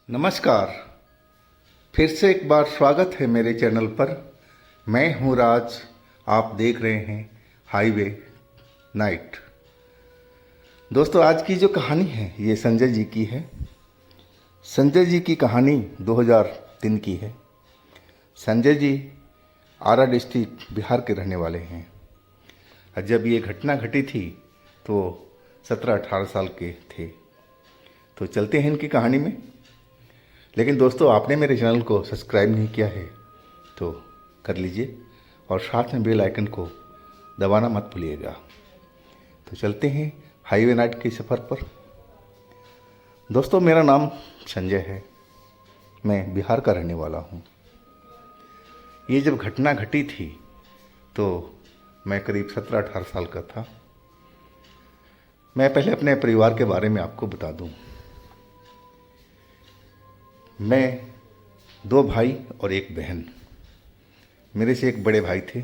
नमस्कार। फिर से एक बार स्वागत है मेरे चैनल पर। मैं हूं राज। आप देख रहे हैं हाईवे नाइट। दोस्तों, आज की जो कहानी है ये संजय जी की है। संजय जी की कहानी 2003 की है। संजय जी आरा डिस्ट्रिक्ट बिहार के रहने वाले हैं। और जब ये घटना घटी थी तो 17-18 साल के थे। तो चलते हैं इनकी कहानी में। लेकिन दोस्तों, आपने मेरे चैनल को सब्सक्राइब नहीं किया है तो कर लीजिए और साथ में बेल आइकन को दबाना मत भूलिएगा। तो चलते हैं हाईवे नाइट के सफ़र पर। दोस्तों, मेरा नाम संजय है। मैं बिहार का रहने वाला हूँ। ये जब घटना घटी थी तो मैं करीब 17-18 साल का था। मैं पहले अपने परिवार के बारे में आपको बता दूँ। मैं 2 भाई और 1 बहन। मेरे से एक बड़े भाई थे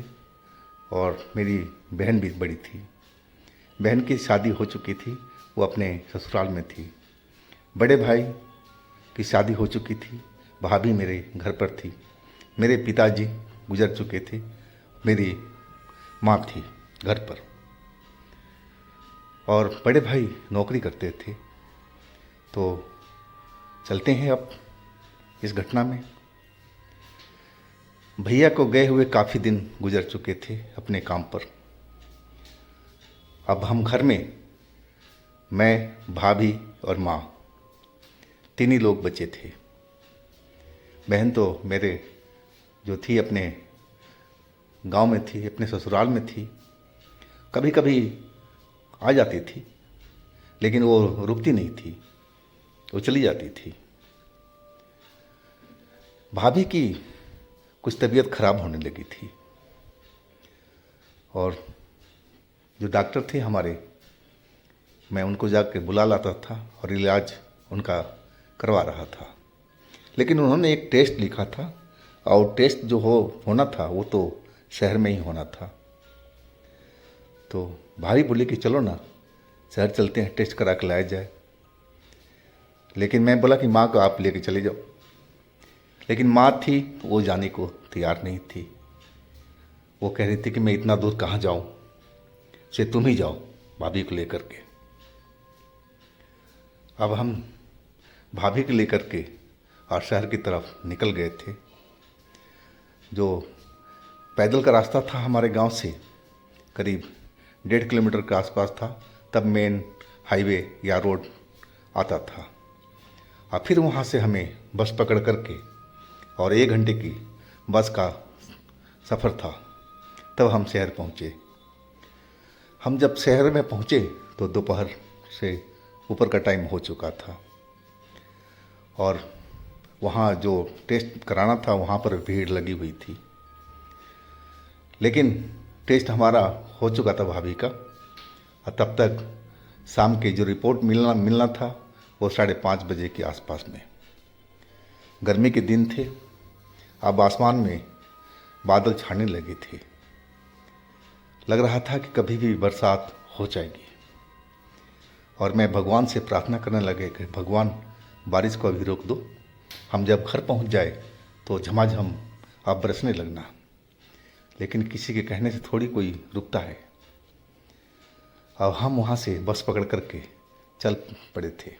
और मेरी बहन भी बड़ी थी। बहन की शादी हो चुकी थी, वो अपने ससुराल में थी। बड़े भाई की शादी हो चुकी थी, भाभी मेरे घर पर थी। मेरे पिताजी गुजर चुके थे, मेरी माँ थी घर पर। और बड़े भाई नौकरी करते थे। तो चलते हैं अब इस घटना में। भैया को गए हुए काफ़ी दिन गुजर चुके थे अपने काम पर। अब हम घर में, मैं, भाभी और माँ, 3 ही लोग बचे थे। बहन तो मेरे जो थी अपने गांव में थी, अपने ससुराल में थी। कभी कभी आ जाती थी, लेकिन वो रुकती नहीं थी, वो चली जाती थी। भाभी की कुछ तबीयत खराब होने लगी थी और जो डॉक्टर थे हमारे, मैं उनको जाके बुला लाता था और इलाज उनका करवा रहा था। लेकिन उन्होंने एक टेस्ट लिखा था और टेस्ट जो होना था वो तो शहर में ही होना था। तो भाभी बोली कि चलो ना शहर चलते हैं, टेस्ट करा के लाया जाए। लेकिन मैं बोला कि माँ को आप लेके चले जाओ। लेकिन माँ थी, वो जाने को तैयार नहीं थी। वो कह रही थी कि मैं इतना दूर कहाँ जाऊँ, से तुम ही जाओ भाभी को लेकर के। अब हम भाभी को लेकर के और शहर की तरफ निकल गए थे। जो पैदल का रास्ता था हमारे गांव से करीब 1.5 किलोमीटर के आसपास था, तब मेन हाईवे या रोड आता था। और फिर वहाँ से हमें बस पकड़ करके, और 1 घंटे की बस का सफ़र था, तब हम शहर पहुँचे। हम जब शहर में पहुँचे तो दोपहर से ऊपर का टाइम हो चुका था और वहाँ जो टेस्ट कराना था वहाँ पर भीड़ लगी हुई थी। लेकिन टेस्ट हमारा हो चुका था भाभी का, और तब तक शाम के जो रिपोर्ट मिलना था वो 5:30 बजे के आसपास में। गर्मी के दिन थे। अब आसमान में बादल छाने लगे थे। लग रहा था कि कभी भी बरसात हो जाएगी। और मैं भगवान से प्रार्थना करने लगे कि भगवान बारिश को अभी रोक दो, हम जब घर पहुंच जाए तो झमाझम अब बरसने लगना। लेकिन किसी के कहने से थोड़ी कोई रुकता है। अब हम वहाँ से बस पकड़ करके चल पड़े थे।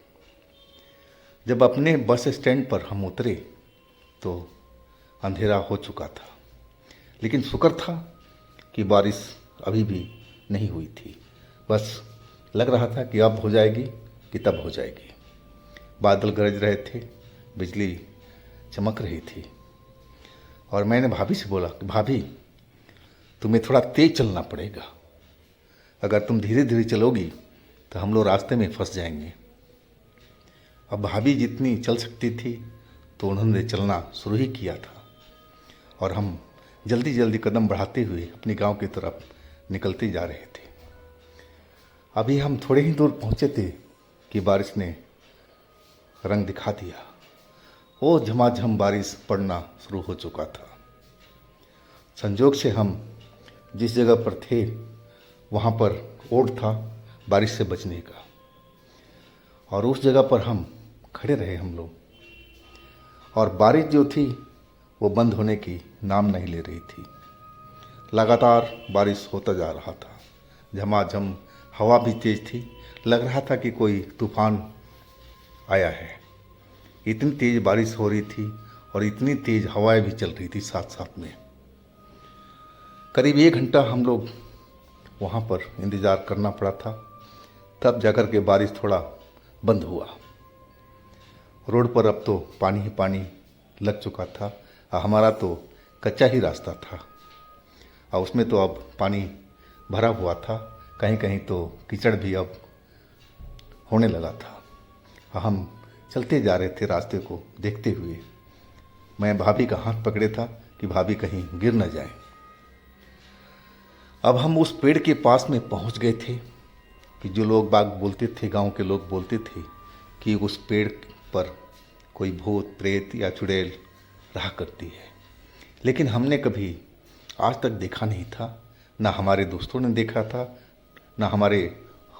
जब अपने बस स्टैंड पर हम उतरे तो अंधेरा हो चुका था। लेकिन शुक्र था कि बारिश अभी भी नहीं हुई थी। बस लग रहा था कि अब हो जाएगी कि तब हो जाएगी। बादल गरज रहे थे, बिजली चमक रही थी। और मैंने भाभी से बोला कि भाभी, तुम्हें थोड़ा तेज चलना पड़ेगा। अगर तुम धीरे धीरे चलोगी तो हम लोग रास्ते में फंस जाएंगे। अब भाभी जितनी चल सकती थी तो उन्होंने चलना शुरू ही किया था और हम जल्दी जल्दी कदम बढ़ाते हुए अपने गांव की तरफ निकलते जा रहे थे। अभी हम थोड़े ही दूर पहुंचे थे कि बारिश ने रंग दिखा दिया। वो झमाझम बारिश पड़ना शुरू हो चुका था। संजोग से हम जिस जगह पर थे वहाँ पर ओट था बारिश से बचने का, और उस जगह पर हम खड़े रहे हम लोग। और बारिश जो थी वो बंद होने की नाम नहीं ले रही थी। लगातार बारिश होता जा रहा था। झमाझम हवा भी तेज थी। लग रहा था कि कोई तूफान आया है। इतनी तेज बारिश हो रही थी और इतनी तेज हवाएं भी चल रही थी साथ साथ में। करीब 1 घंटा हम लोग वहाँ पर इंतज़ार करना पड़ा था। तब जाकर के बारिश थोड़ा बंद हुआ। रोड पर अब तो पानी ही पानी लग चुका था और हमारा तो कच्चा ही रास्ता था और उसमें तो अब पानी भरा हुआ था। कहीं कहीं तो कीचड़ भी अब होने लगा था। हम चलते जा रहे थे रास्ते को देखते हुए। मैं भाभी का हाथ पकड़े था कि भाभी कहीं गिर न जाए। अब हम उस पेड़ के पास में पहुंच गए थे कि जो लोग बाग बोलते थे, गांव के लोग बोलते थे कि उस पेड़ पर कोई भूत प्रेत या चुड़ैल रहा करती है। लेकिन हमने कभी आज तक देखा नहीं था, ना हमारे दोस्तों ने देखा था, ना हमारे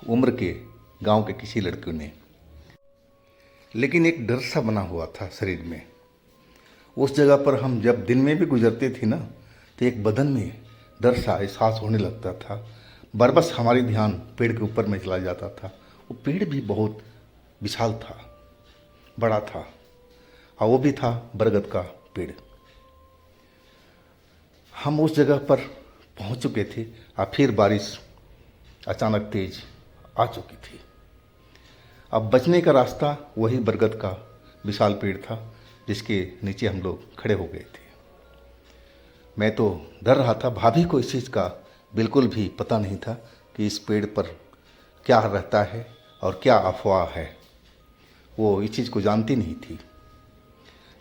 उम्र के गांव के किसी लड़कियों ने। लेकिन एक डर सा बना हुआ था शरीर में। उस जगह पर हम जब दिन में भी गुजरते थे ना, तो एक बदन में डर सा एहसास होने लगता था। बरबस हमारी ध्यान पेड़ के ऊपर में चला जाता था। वो पेड़ भी बहुत विशाल था, बड़ा था और वो भी था बरगद का पेड़। हम उस जगह पर पहुंच चुके थे और फिर बारिश अचानक तेज आ चुकी थी। अब बचने का रास्ता वही बरगद का विशाल पेड़ था जिसके नीचे हम लोग खड़े हो गए थे। मैं तो डर रहा था। भाभी को इस चीज़ का बिल्कुल भी पता नहीं था कि इस पेड़ पर क्या रहता है और क्या अफवाह है। वो इस चीज़ को जानती नहीं थी,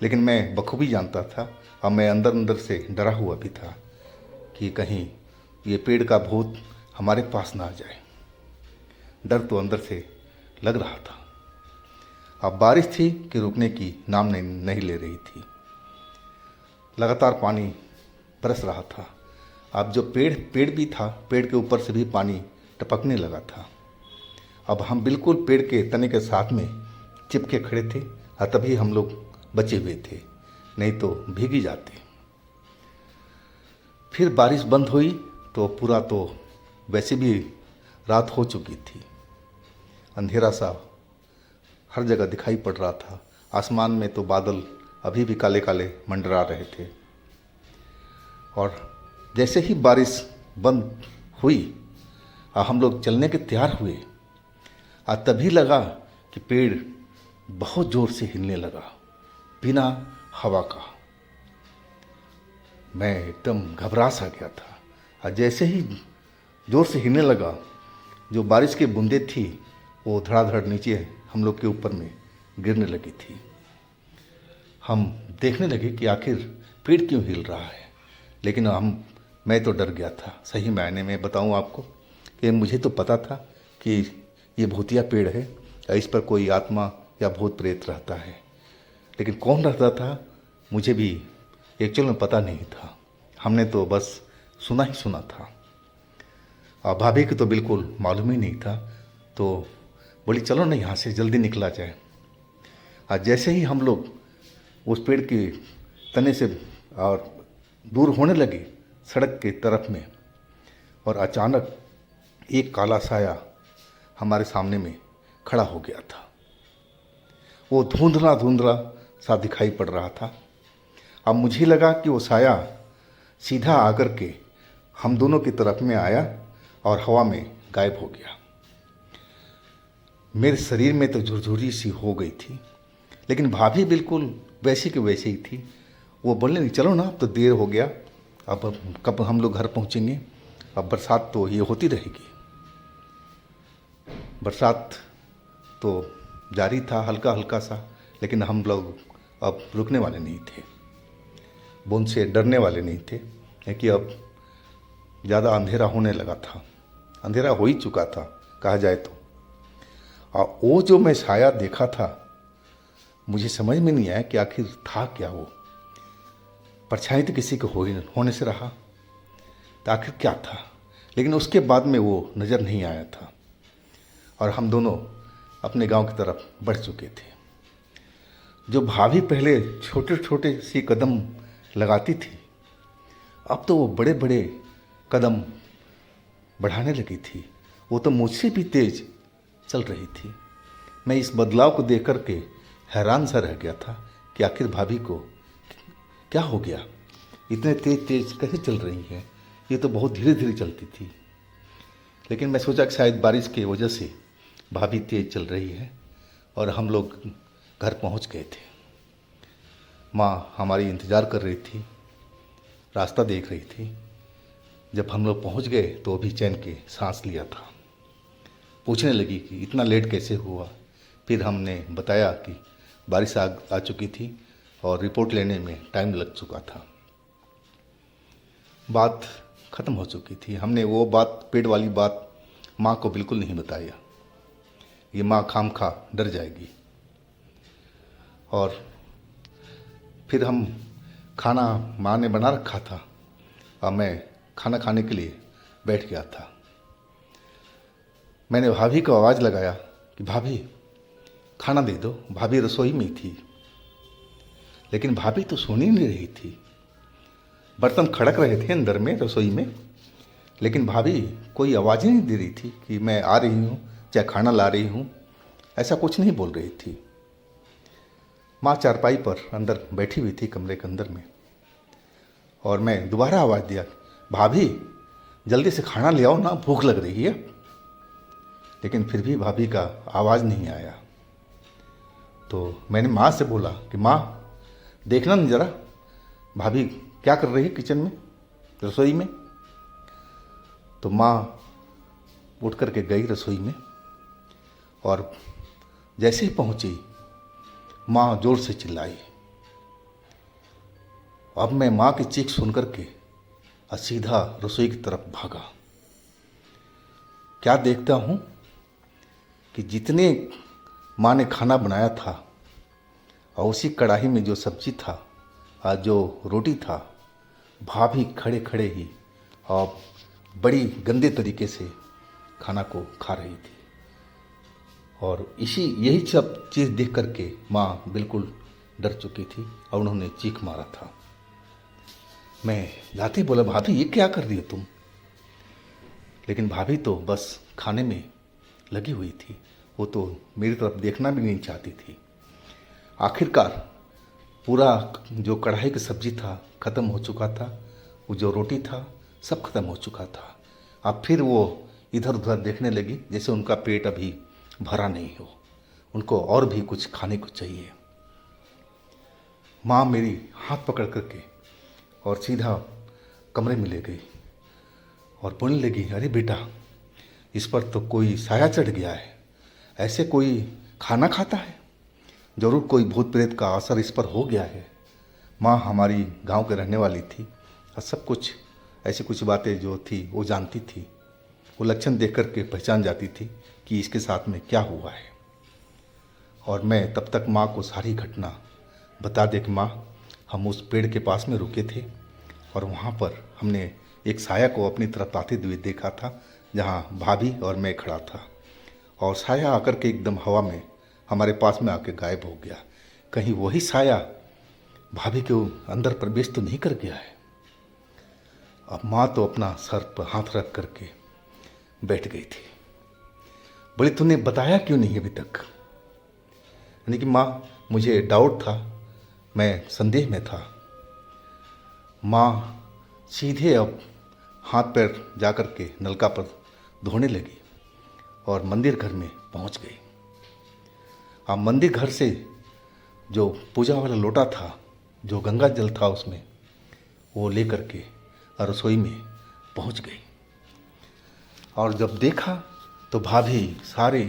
लेकिन मैं बखूबी जानता था और मैं अंदर अंदर से डरा हुआ भी था कि कहीं ये पेड़ का भूत हमारे पास ना आ जाए। डर तो अंदर से लग रहा था। अब बारिश थी कि रुकने की नाम नहीं ले रही थी। लगातार पानी बरस रहा था। अब जो पेड़ भी था, पेड़ के ऊपर से भी पानी टपकने लगा था। अब हम बिल्कुल पेड़ के तने के साथ में चिपके खड़े थे और तभी हम लोग बचे हुए थे, नहीं तो भीग ही जाते। फिर बारिश बंद हुई तो पूरा तो वैसे भी रात हो चुकी थी। अंधेरा सा हर जगह दिखाई पड़ रहा था। आसमान में तो बादल अभी भी काले काले मंडरा रहे थे। और जैसे ही बारिश बंद हुई और हम लोग चलने के तैयार हुए और तभी लगा कि पेड़ बहुत ज़ोर से हिलने लगा बिना हवा का। मैं एकदम घबरा सा गया था और जैसे ही ज़ोर से हिलने लगा, जो बारिश की बूंदें थी वो धड़ाधड़ नीचे हम लोग के ऊपर में गिरने लगी थी। हम देखने लगे कि आखिर पेड़ क्यों हिल रहा है। लेकिन मैं तो डर गया था। सही मायने में बताऊं आपको कि मुझे तो पता था कि ये भूतिया पेड़ है, इस पर कोई आत्मा या भूत प्रेत रहता है। लेकिन कौन रहता था मुझे भी एक्चुअल में पता नहीं था। हमने तो बस सुना ही सुना था और भाभी को तो बिल्कुल मालूम ही नहीं था। तो बोली चलो ना यहाँ से जल्दी निकला जाए। और जैसे ही हम लोग उस पेड़ के तने से और दूर होने लगे सड़क के तरफ में, और अचानक एक काला साया हमारे सामने में खड़ा हो गया था। वो धुंधला धुंधला सा दिखाई पड़ रहा था। अब मुझे लगा कि वो साया सीधा आकर के हम दोनों की तरफ में आया और हवा में गायब हो गया। मेरे शरीर में तो झुरझुरी सी हो गई थी, लेकिन भाभी बिल्कुल वैसी की वैसी ही थी। वो बोलने लगी चलो ना, अब तो देर हो गया, अब कब हम लोग घर पहुंचेंगे, अब बरसात तो ये होती रहेगी। बरसात तो जारी था हल्का हल्का सा, लेकिन हम लोग अब रुकने वाले नहीं थे, बूंद से डरने वाले नहीं थे, क्योंकि अब ज़्यादा अंधेरा होने लगा था। अंधेरा हो ही चुका था कहा जाए तो। और वो जो मैं साया देखा था, मुझे समझ में नहीं आया कि आखिर था क्या वो। परछाई तो किसी को होने से रहा, तो आखिर क्या था। लेकिन उसके बाद में वो नज़र नहीं आया था और हम दोनों अपने गांव की तरफ बढ़ चुके थे। जो भाभी पहले छोटे छोटे सी कदम लगाती थी, अब तो वो बड़े बड़े कदम बढ़ाने लगी थी। वो तो मुझसे भी तेज चल रही थी। मैं इस बदलाव को देख कर के हैरान सा रह गया था कि आखिर भाभी को क्या हो गया, इतने तेज तेज कैसे चल रही है। ये तो बहुत धीरे धीरे चलती थी। लेकिन मैं सोचा कि शायद बारिश की वजह से भाभी तेज चल रही है और हम लोग घर पहुंच गए थे। माँ हमारी इंतज़ार कर रही थी, रास्ता देख रही थी। जब हम लोग पहुंच गए तो अभी चैन के सांस लिया था। पूछने लगी कि इतना लेट कैसे हुआ। फिर हमने बताया कि बारिश आ चुकी थी और रिपोर्ट लेने में टाइम लग चुका था। बात ख़त्म हो चुकी थी। हमने वो बात, पेड़ वाली बात माँ को बिल्कुल नहीं बताया। ये माँ खामखा डर जाएगी। और फिर हम खाना माँ ने बना रखा था और मैं खाना खाने के लिए बैठ गया था। मैंने भाभी को आवाज़ लगाया कि भाभी खाना दे दो। भाभी रसोई में थी, लेकिन भाभी तो सुन ही नहीं रही थी। बर्तन खड़क रहे थे अंदर में रसोई में, लेकिन भाभी कोई आवाज़ ही नहीं दे रही थी कि मैं आ रही हूँ, चाहे खाना ला रही हूँ, ऐसा कुछ नहीं बोल रही थी। माँ चारपाई पर अंदर बैठी हुई थी कमरे के अंदर में, और मैं दोबारा आवाज़ दिया, भाभी जल्दी से खाना ले आओ ना, भूख लग रही है। लेकिन फिर भी भाभी का आवाज़ नहीं आया। तो मैंने माँ से बोला कि माँ देखना न ज़रा भाभी क्या कर रही है किचन में, रसोई में। तो माँ उठ कर के गई रसोई में, और जैसे ही पहुँची माँ ज़ोर से चिल्लाई। अब मैं माँ की चीख सुन कर के सीधा रसोई की तरफ भागा। क्या देखता हूँ कि जितने माँ ने खाना बनाया था और उसी कढ़ाई में जो सब्जी था और जो रोटी था, भाभी खड़े खड़े ही और बड़ी गंदे तरीके से खाना को खा रही थी। और यही सब चीज़ देख करके माँ बिल्कुल डर चुकी थी और उन्होंने चीख मारा था। मैं जाते ही बोला, भाभी ये क्या कर रही हो तुम। लेकिन भाभी तो बस खाने में लगी हुई थी, वो तो मेरी तरफ देखना भी नहीं चाहती थी। आखिरकार पूरा जो कढ़ाई की सब्जी था ख़त्म हो चुका था, वो जो रोटी था सब खत्म हो चुका था। अब फिर वो इधर उधर देखने लगी जैसे उनका पेट अभी भरा नहीं हो, उनको और भी कुछ खाने को चाहिए। माँ मेरी हाथ पकड़ करके और सीधा कमरे में ले गई और बोलने लगी, अरे बेटा इस पर तो कोई साया चढ़ गया है, ऐसे कोई खाना खाता है, ज़रूर कोई भूत प्रेत का असर इस पर हो गया है। माँ हमारी गांव के रहने वाली थी और सब कुछ ऐसी कुछ बातें जो थी वो जानती थी। वो लक्षण देख कर के पहचान जाती थी कि इसके साथ में क्या हुआ है। और मैं तब तक माँ को सारी घटना बता दे कि माँ हम उस पेड़ के पास में रुके थे और वहाँ पर हमने एक साया को अपनी तरफ आते हुए देखा था, जहाँ भाभी और मैं खड़ा था। और साया आकर के एकदम हवा में हमारे पास में आके गायब हो गया। कहीं वही साया भाभी के अंदर प्रवेश तो नहीं कर गया है। अब माँ तो अपना सर पर हाथ रख करके बैठ गई थी। बोले तूने बताया क्यों नहीं अभी तक। यानी कि माँ मुझे डाउट था, मैं संदेह में था। माँ सीधे अब हाथ पैर जा कर के नलका पर धोने लगी और मंदिर घर में पहुंच गई। अब मंदिर घर से जो पूजा वाला लोटा था, जो गंगा जल था उसमें, वो ले कर के रसोई में पहुंच गई। और जब देखा तो भाभी सारे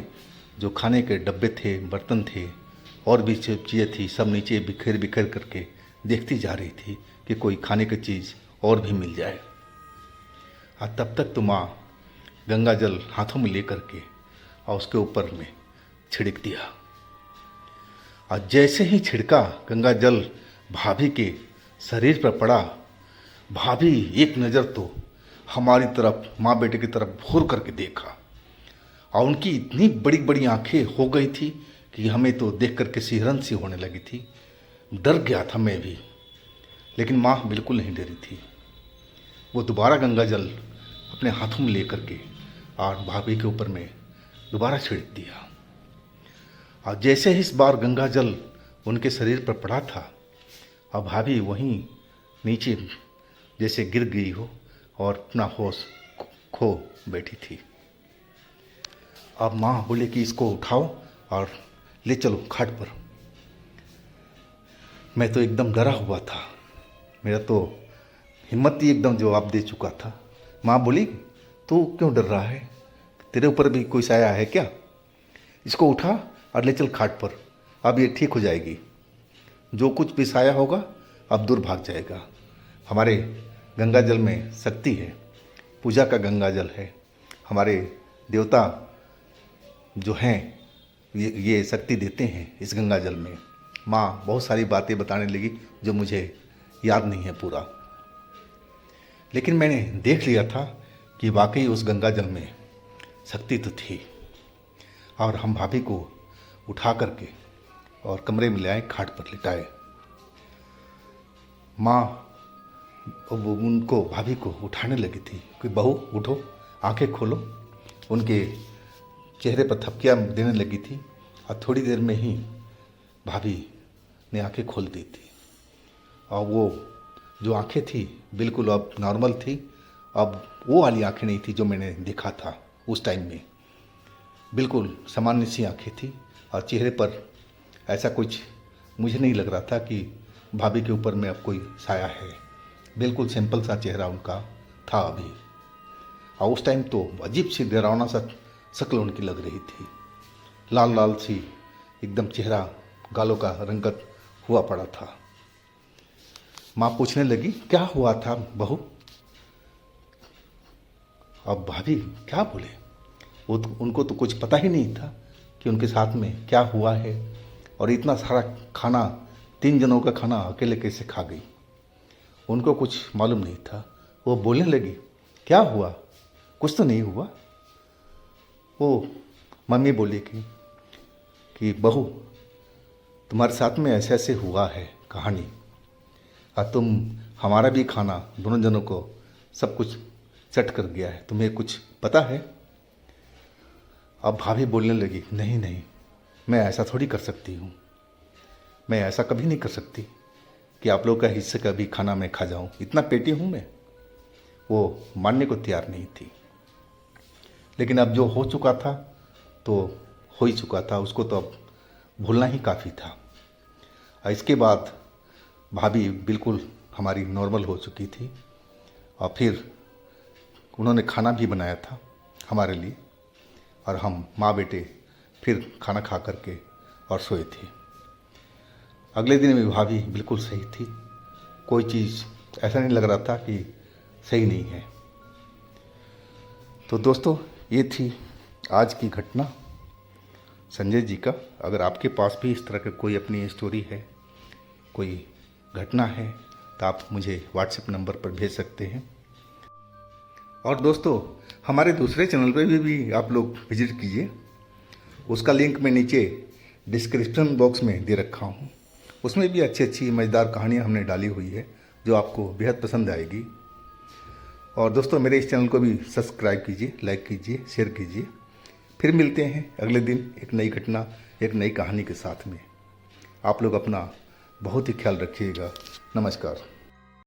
जो खाने के डब्बे थे, बर्तन थे और भी चीज़ें थी, सब नीचे बिखेर बिखेर करके देखती जा रही थी कि कोई खाने की चीज़ और भी मिल जाए। और तब तक तो माँ गंगा जल हाथों में ले करके और उसके ऊपर में छिड़क दिया। और जैसे ही छिड़का गंगा जल भाभी के शरीर पर पड़ा, भाभी एक नज़र तो हमारी तरफ, माँ बेटे की तरफ घूर करके देखा और उनकी इतनी बड़ी बड़ी आंखें हो गई थी कि हमें तो देख कर के सिहरन सी होने लगी थी। डर गया था मैं भी, लेकिन माँ बिल्कुल नहीं डरी थी। वो दोबारा गंगा जल अपने हाथों में लेकर के और भाभी के ऊपर में दोबारा छिड़क दिया। और जैसे ही इस बार गंगा जल उनके शरीर पर पड़ा था, और भाभी वहीं नीचे जैसे गिर गई हो और अपना होश खो बैठी थी। अब माँ बोले कि इसको उठाओ और ले चलो खाट पर। मैं तो एकदम डरा हुआ था, मेरा तो हिम्मत ही एकदम जवाब दे चुका था। माँ बोली, तू क्यों डर रहा है? तेरे ऊपर भी कोई साया है क्या? इसको उठा और ले चल खाट पर, अब ये ठीक हो जाएगी। जो कुछ भी साया होगा अब दूर भाग जाएगा। हमारे गंगा जल में शक्ति है, पूजा का गंगा जल है। हमारे देवता जो हैं ये शक्ति देते हैं इस गंगा जल में। माँ बहुत सारी बातें बताने लगी जो मुझे याद नहीं है पूरा, लेकिन मैंने देख लिया था कि वाकई उस गंगा जल में शक्ति तो थी। और हम भाभी को उठा करके और कमरे में ले आए, खाट पर लिटाए। माँ वो उनको भाभी को उठाने लगी थी कि बहू उठो, आंखें खोलो। उनके चेहरे पर थपकियाँ देने लगी थी और थोड़ी देर में ही भाभी ने आंखें खोल दी थी। और वो जो आंखें थी बिल्कुल अब नॉर्मल थी। अब वो वाली आंखें नहीं थी जो मैंने देखा था उस टाइम में। बिल्कुल सामान्य सी आंखें थी और चेहरे पर ऐसा कुछ मुझे नहीं लग रहा था कि भाभी के ऊपर में अब कोई साया है। बिल्कुल सिंपल सा चेहरा उनका था अभी। और उस टाइम तो अजीब सी डरावना सा शक्ल उनकी लग रही थी। लाल लाल सी एकदम चेहरा, गालों का रंगत हुआ पड़ा था। माँ पूछने लगी, क्या हुआ था बहू? अब भाभी क्या बोले? उनको तो कुछ पता ही नहीं था कि उनके साथ में क्या हुआ है। और इतना सारा खाना, 3 जनों का खाना अकेले कैसे खा गई, उनको कुछ मालूम नहीं था। वो बोलने लगी, क्या हुआ? कुछ तो नहीं हुआ? वो मम्मी बोली कि बहू, तुम्हारे साथ में ऐसे ऐसे हुआ है कहानी, और तुम हमारा भी खाना दोनों जनों को सब कुछ चट कर गया है, तुम्हें कुछ पता है? अब भाभी बोलने लगी, नहीं नहीं, मैं ऐसा थोड़ी कर सकती हूँ। मैं ऐसा कभी नहीं कर सकती कि आप लोग का हिस्से का भी खाना मैं खा जाऊँ, इतना पेटी हूँ मैं। वो मानने को तैयार नहीं थी। लेकिन अब जो हो चुका था तो हो ही चुका था, उसको तो अब भूलना ही काफ़ी था। और इसके बाद भाभी बिल्कुल हमारी नॉर्मल हो चुकी थी। और फिर उन्होंने खाना भी बनाया था हमारे लिए, और हम माँ बेटे फिर खाना खा करके और सोए थे। अगले दिन भी भाभी बिल्कुल सही थी, कोई चीज़ ऐसा नहीं लग रहा था कि सही नहीं है। तो दोस्तों, ये थी आज की घटना संजय जी का। अगर आपके पास भी इस तरह का कोई अपनी स्टोरी है, कोई घटना है, तो आप मुझे व्हाट्सएप नंबर पर भेज सकते हैं। और दोस्तों, हमारे दूसरे चैनल पे भी आप लोग विजिट कीजिए। उसका लिंक मैं नीचे डिस्क्रिप्शन बॉक्स में दे रखा हूँ। उसमें भी अच्छी अच्छी मज़ेदार कहानियाँ हमने डाली हुई है जो आपको बेहद पसंद आएगी। और दोस्तों, मेरे इस चैनल को भी सब्सक्राइब कीजिए, लाइक कीजिए, शेयर कीजिए। फिर मिलते हैं अगले दिन एक नई घटना, एक नई कहानी के साथ में। आप लोग अपना बहुत ही ख्याल रखिएगा। नमस्कार।